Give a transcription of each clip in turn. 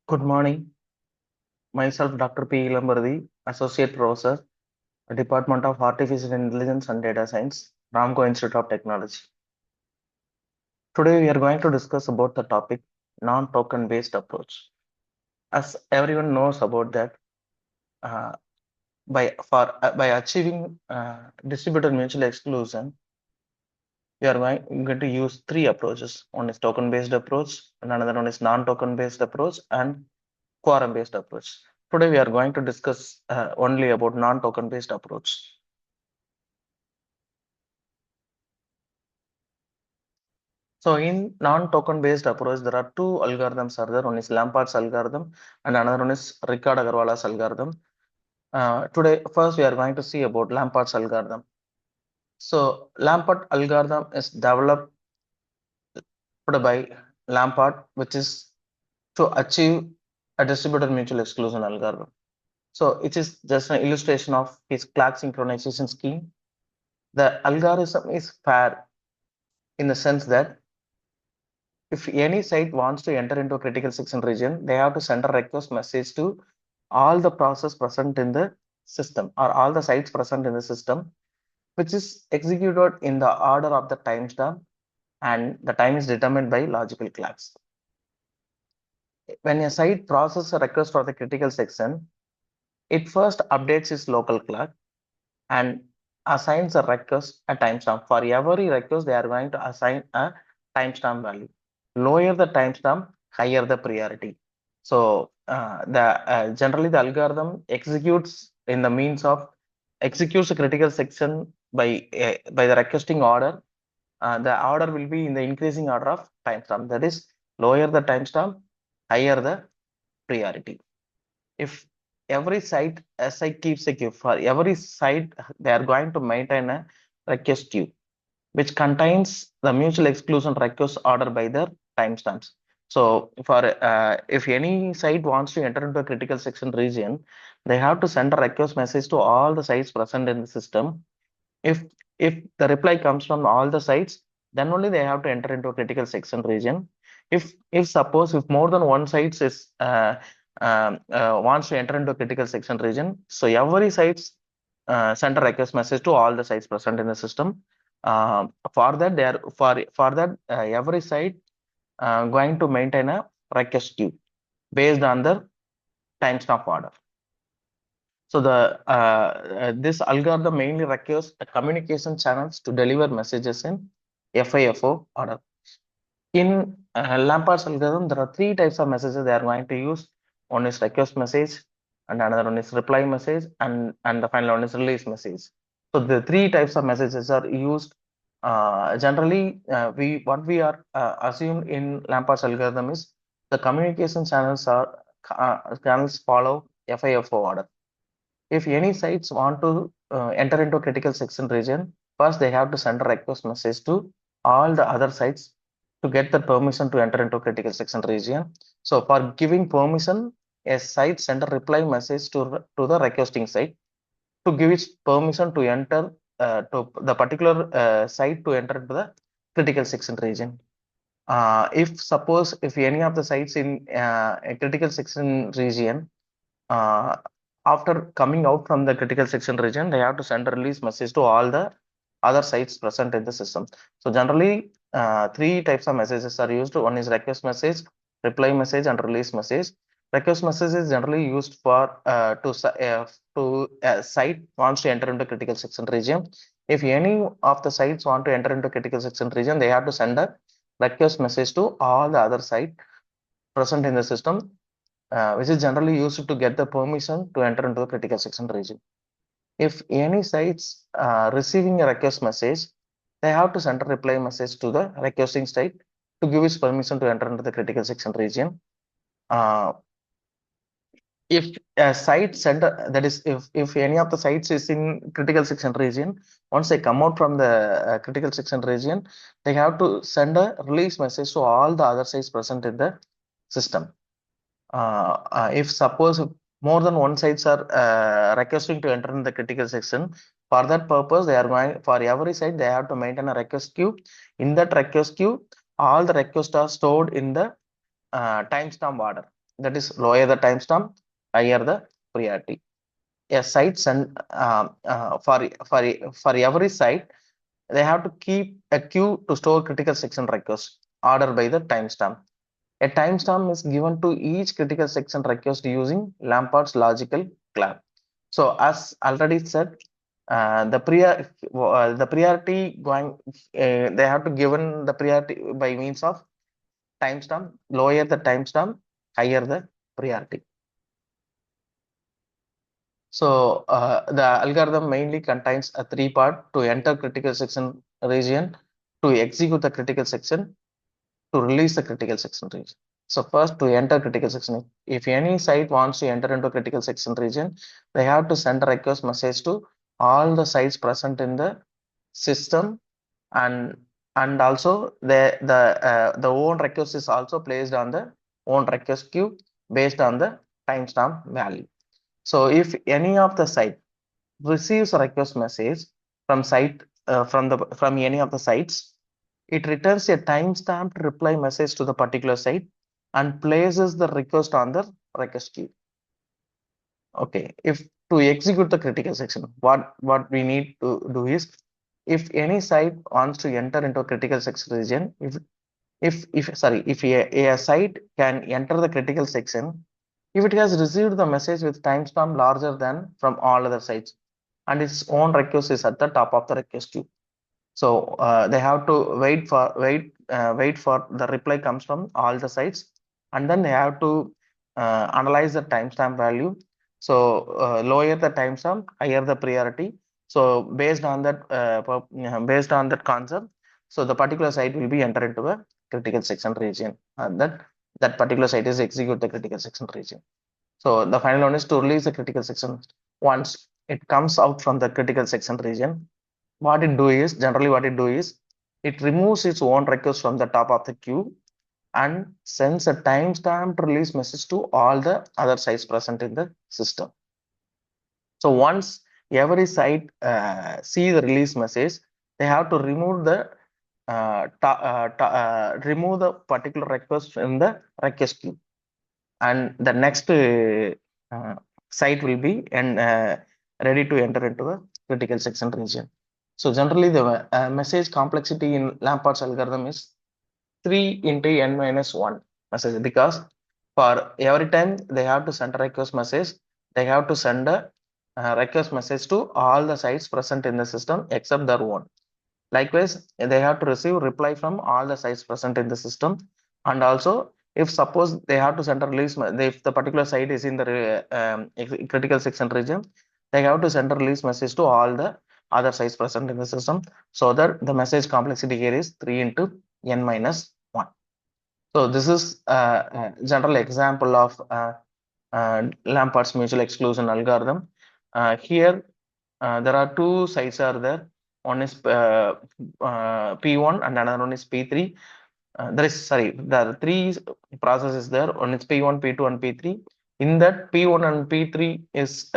Good morning. Myself, Dr. P. Lambardi, Associate Professor, Department of Artificial Intelligence and Data Science, Ramco Institute of Technology. Today, we are going to discuss about the topic non-token based approach. As everyone knows about that, uh, by achieving distributed mutual exclusion, we are going to use three approaches. One is token based approach, and another one is non-token based approach, and quorum based approach. Today, we are going to discuss only about non-token based approach. So in non-token based approach, there are two algorithms are there. One is Lampard's algorithm and another one is Ricard Agarwala's algorithm. Today, first we are going to see about Lampard's algorithm. So Lampard algorithm is developed by Lampard, which is to achieve a distributed mutual exclusion algorithm. So it is just an illustration of his clock synchronization scheme. The algorithm is fair in the sense that if any site wants to enter into a critical section region, they have to send a request message to all the process present in the system or all the sites present in the system, which is executed in the order of the timestamp, and the time is determined by logical clocks. When a site processes a request for the critical section, it first updates its local clock and assigns a request a timestamp. For every request, they are going to assign a timestamp value. Lower the timestamp, higher the priority. So generally the algorithm executes in the means of executes a critical section by the requesting order. The order will be in the increasing order of timestamp. That is, lower the timestamp, higher the priority. If every site site keeps a queue, for every site they are going to maintain a request queue which contains the mutual exclusion request order by their timestamps. So for if any site wants to enter into a critical section region, they have to send a request message to all the sites present in the system. If the reply comes from all the sites, then only they have to enter into a critical section region. If suppose if more than one site is wants to enter into a critical section region, so every sites send a request message to all the sites present in the system. For that, they are for that every site going to maintain a request queue based on the timestamp order. So this algorithm mainly requires communication channels to deliver messages in FIFO order. In Lampard's algorithm, there are three types of messages they are going to use. One is request message, and another one is reply message, and the final one is release message. So the three types of messages are used. Generally, what we are assumed in Lampard's algorithm is the communication channels channels follow FIFO order. If any sites want to enter into a critical section region, first they have to send a request message to all the other sites to get the permission to enter into a critical section region. So for giving permission, a site send a reply message to the requesting site to give its permission to enter to the particular site to enter into the critical section region. If suppose if any of the sites in a critical section region uh, after coming out from the critical section region, they have to send a release message to all the other sites present in the system. So generally, three types of messages are used. One is request message, reply message, and release message. Request message is generally used for to site wants to enter into critical section region. If any of the sites want to enter into critical section region, they have to send a request message to all the other site present in the system, which is generally used to get the permission to enter into the critical section region. If any sites receiving a request message, they have to send a reply message to the requesting site to give its permission to enter into the critical section region. If a site send that is if any of the sites is in critical section region, once they come out from the critical section region, they have to send a release message to all the other sites present in the system. If suppose more than one sites are requesting to enter in the critical section, for that purpose they are going for every site they have to maintain a request queue. In that request queue, all the requests are stored in the timestamp order. that is lower the timestamp, higher the priority. A site send for every site, they have to keep a queue to store critical section requests ordered by the timestamp. A timestamp is given to each critical section request using Lampard's logical clock. So as already said, the priority going, they have to given the priority by means of timestamp. Lower the timestamp, higher the priority. So the algorithm mainly contains a three part: to enter critical section region, to execute the critical section, to release the critical section region. So first, to enter critical section, if any site wants to enter into critical section region, they have to send a request message to all the sites present in the system, and also the own request is also placed on the own request queue based on the timestamp value. So if any of the site receives a request message from site from any of the sites, it returns a timestamped reply message to the particular site and places the request on the request queue. Okay, if to execute the critical section, what we need to do is, if any site wants to enter into a critical section region, if a site can enter the critical section if it has received the message with timestamp larger than from all other sites and its own request is at the top of the request queue. So they have to wait for the reply comes from all the sites, and then they have to analyze the timestamp value. So lower the timestamp, higher the priority. So based on that concept, so the particular site will be entered into a critical section region, and that particular site is execute the critical section region. So the final one is to release the critical section. Once it comes out from the critical section region, what it do is it removes its own request from the top of the queue and sends a timestamped release message to all the other sites present in the system. So once every site see the release message, they have to remove the particular request in the request queue, and the next site will be ready to enter into a critical section region. So generally the message complexity in Lampard's algorithm is 3 into n minus 1 message, because for every time they have to send a request message, they have to send a request message to all the sites present in the system except their own. Likewise, they have to receive reply from all the sites present in the system, and also if suppose they have to send a release, if the particular site is in the critical section region, they have to send a release message to all the other sites present in the system, so that the message complexity here is 3 into n minus 1. So this is a general example of Lampard's mutual exclusion algorithm. Here there are two sites are there. One is P1 and another one is P3. There are three processes there. One is P1, P2, and P3. In that, P1 and P3 is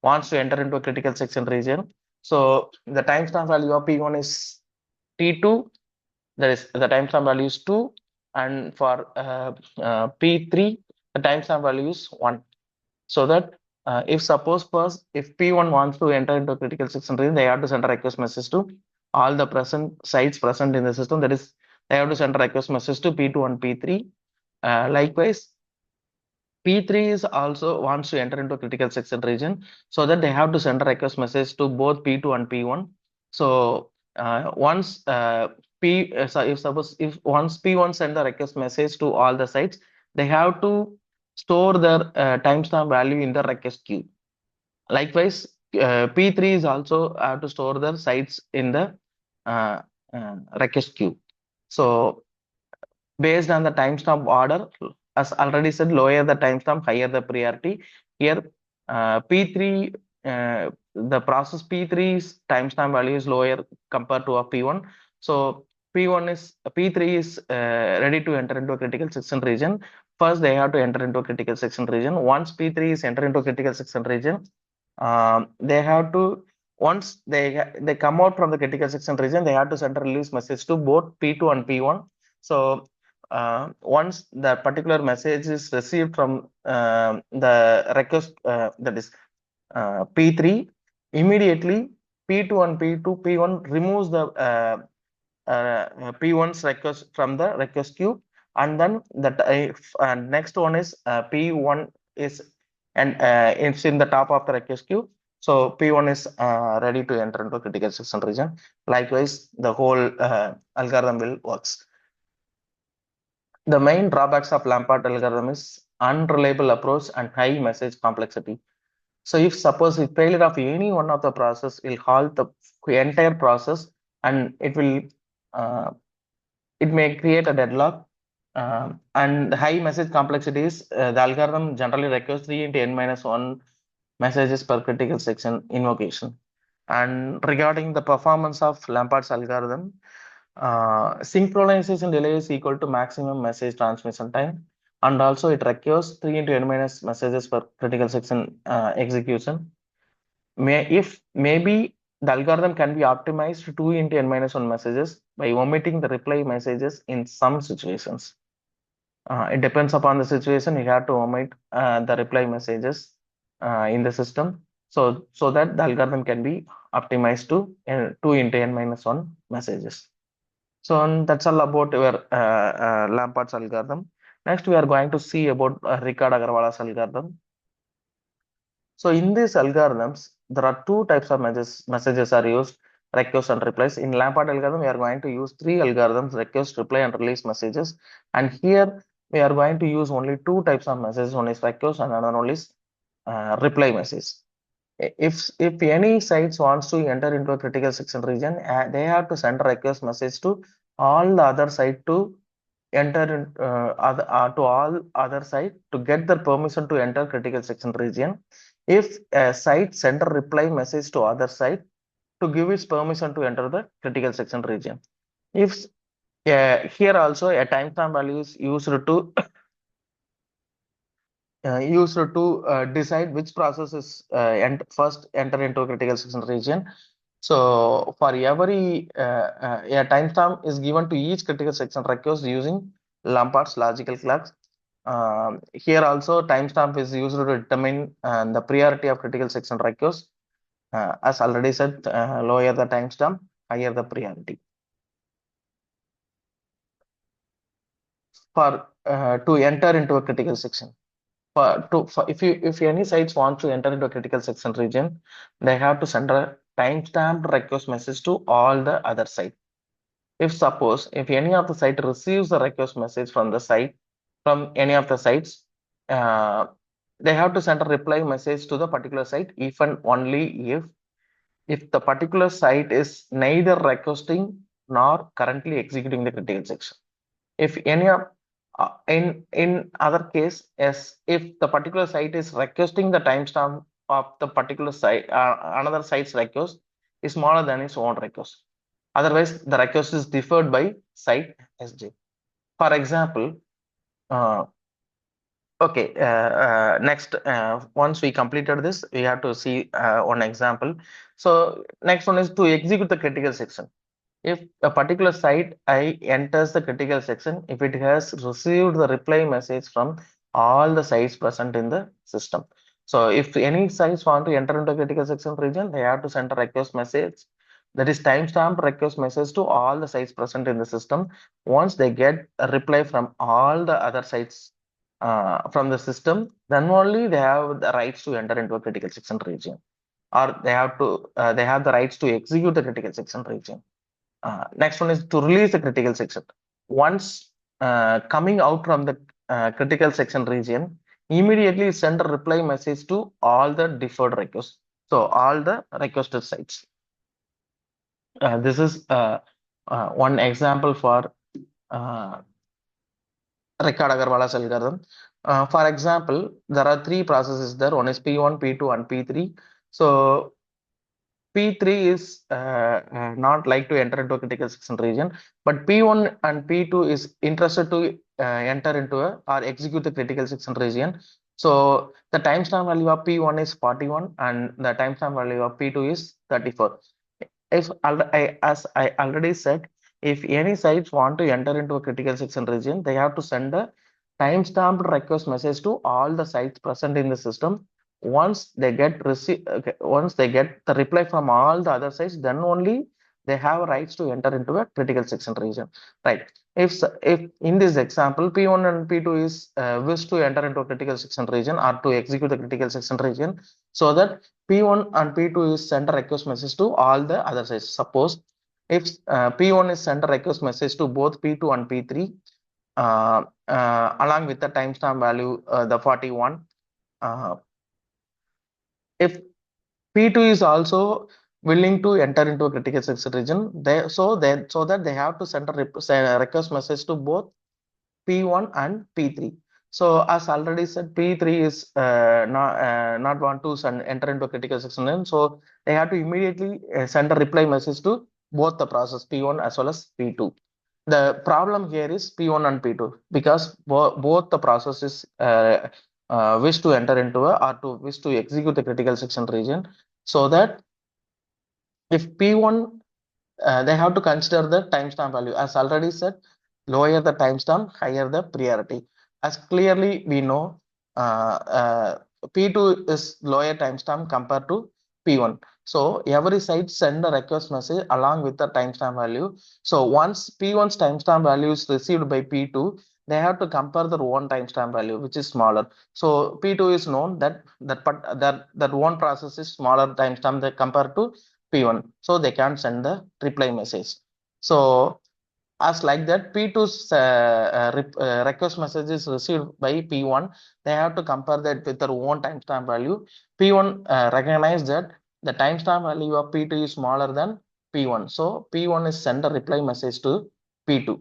wants to enter into a critical section region. So the timestamp value of P1 is T2. That is the timestamp value is 2, and for P3 the timestamp value is 1. So that if suppose first if P1 wants to enter into a critical section region, they have to send a request message to all the present sites present in the system. That is, they have to send a request message to P2 and P3. Likewise, P3 is also wants to enter into a critical section region, so that they have to send a request message to both P2 and P1. So once if once P1 send the request message to all the sites, they have to store their timestamp value in the request queue. Likewise, P3 is also have to store their sites in the uh, request queue. So based on the timestamp order, as already said, lower the timestamp, higher the priority. Here, P3, the process P3's timestamp value is lower compared to a P1. So P3 is ready to enter into a critical section region. First, they have to enter into a critical section region. Once P3 is enter into a critical section region, they have to once they come out from the critical section region, they have to send a release message to both P2 and P1. So once the particular message is received from the request, that is P3, immediately P2 and P1 removes the P1's request from the request queue, and then that next one is P1 is, and it's in the top of the request queue. So P1 is ready to enter into critical section region. Likewise, the whole algorithm will works. The main drawbacks of Lampard algorithm is unreliable approach and high message complexity. So if suppose if failure of any one of the process will halt the entire process, and uh, it may create a deadlock. And the high message complexity is the algorithm generally requires 3 into n minus 1 messages per critical section invocation. And regarding the performance of Lampard's algorithm, synchronization delay is equal to maximum message transmission time, and also it requires 3 into n minus messages per critical section execution. Maybe the algorithm can be optimized to 2 into n minus 1 messages by omitting the reply messages in some situations. It depends upon the situation. You have to omit the reply messages in the system, so that the algorithm can be optimized to 2 into n minus 1 messages. So that's all about your Lampard's algorithm. Next, we are going to see about Ricard Agarwala's algorithm. So in these algorithms, there are two types of messages are used, request and replies. In Lampard algorithm, we are going to use three algorithms, request, reply, and release messages. And here we are going to use only two types of messages. One is request and another one is reply message. If any sites wants to enter into a critical section region, they have to send a request message to all the other site to enter in, to all other site to get the permission to enter critical section region. If a site send a reply message to other site to give its permission to enter the critical section region. If here also a timestamp value is used to decide which process is first enter into a critical section region. So for every a timestamp is given to each critical section request using Lampard's logical clocks. Here also timestamp is used to determine the priority of critical section request. As already said, lower the timestamp, higher the priority. For to enter into a critical section, if any sites want to enter into a critical section region, they have to send a timestamped request message to all the other sites. If any of the site receives a request message from the site, from any of the sites, they have to send a reply message to the particular site if and only if the particular site is neither requesting nor currently executing the critical section. If any of in other case, as if the particular site is requesting the timestamp of the particular site, another site's request is smaller than its own request. Otherwise, the request is deferred by site SJ. For example, okay, next, once we completed this, we have to see one example. So next one is to execute the critical section. If a particular site I enters the critical section, if it has received the reply message from all the sites present in the system. So if any sites want to enter into critical section region, they have to send a request message, that is timestamp request message to all the sites present in the system. Once they get a reply from all the other sites from the system, then only they have the rights to enter into a critical section region, or they have the rights to execute the critical section region. Next one is to release the critical section. Once coming out from the critical section region, immediately send a reply message to all the deferred requests. So all the requested sites. This is one example for Ricard Agarwala's algorithm. For example, there are three processes there. One is P1, P2, and P3. So P3 is not like to enter into a critical section region, but P1 and P2 is interested to enter into or execute the critical section region. So the timestamp value of P1 is 41 and the timestamp value of P2 is 34. As I already said, if any sites want to enter into a critical section region, they have to send a timestamped request message to all the sites present in the system. Once they get the reply from all the other sites, then only they have rights to enter into a critical section region, right? If in this example P1 and P2 is wish to enter into a critical section region or to execute the critical section region, so that P1 and P2 is send a request message to all the other sites. Suppose if P1 is send a request message to both P2 and P3 along with the timestamp value the 41. If P2 is also willing to enter into a critical section region, so that they have to send a request message to both P1 and P3. So as already said, P3 is not want to enter into a critical section, so they have to immediately send a reply message to both the process P1 as well as P2. The problem here is P1 and P2 because both the processes wish to enter into or to wish to execute the critical section region, so that if P1 they have to consider the timestamp value. As already said, lower the timestamp, higher the priority. As clearly we know, P2 is lower timestamp compared to P1. So every site send a request message along with the timestamp value. So once P1's timestamp value is received by P2, they have to compare their own timestamp value, which is smaller. So P2 is known that one process is smaller timestamp that compared to P1, so they can send the reply message. So as like that, P2's request message is received by P1, they have to compare that with their own timestamp value. P1 recognize that the timestamp value of P2 is smaller than P1, so P1 is send a reply message to P2.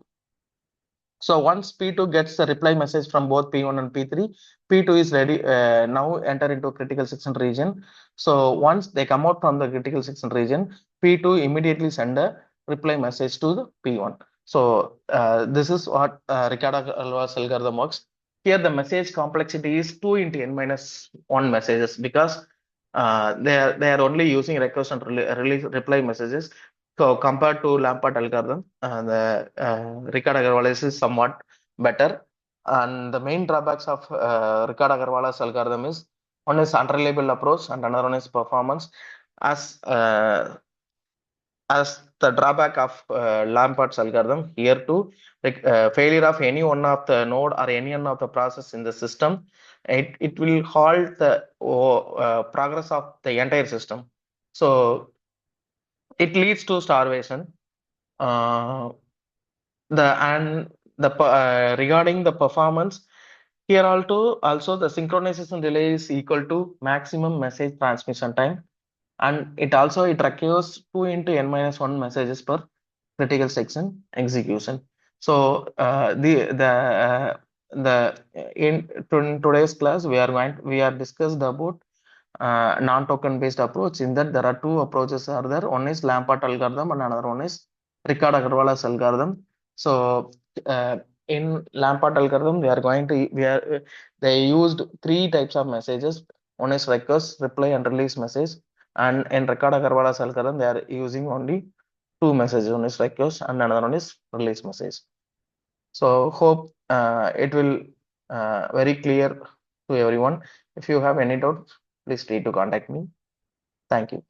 So once P2 gets the reply message from both P1 and P3, P2 is ready now enter into critical section region. So once they come out from the critical section region, P2 immediately send a reply message to the P1. So this is what Ricardo-Alvarez algorithm works. Here the message complexity is 2 into n minus 1 messages because they are only using request and release reply messages. So compared to Lampard algorithm, the Ricardo Agarwal's is somewhat better. And the main drawbacks of Ricardo Agarwal's algorithm is one is unreliable approach and another one is performance. As as the drawback of Lampard's algorithm, here too, like failure of any one of the node or any one of the process in the system, it will halt the progress of the entire system. So it leads to starvation. Uh, regarding the performance, here also the synchronization delay is equal to maximum message transmission time, and it requires 2 into n minus 1 messages per critical section execution. So in today's class we are discussed about non-token based approach. In that there are two approaches are there. One is Lampard algorithm and another one is Ricardo Agarwal's algorithm. So in Lampard algorithm, they used three types of messages. One is request, reply, and release message. And in Ricardo Agarwal's algorithm, they are using only two messages. One is request and another one is release message. So hope it will very clear to everyone. If you have any doubt, please free to contact me. Thank you.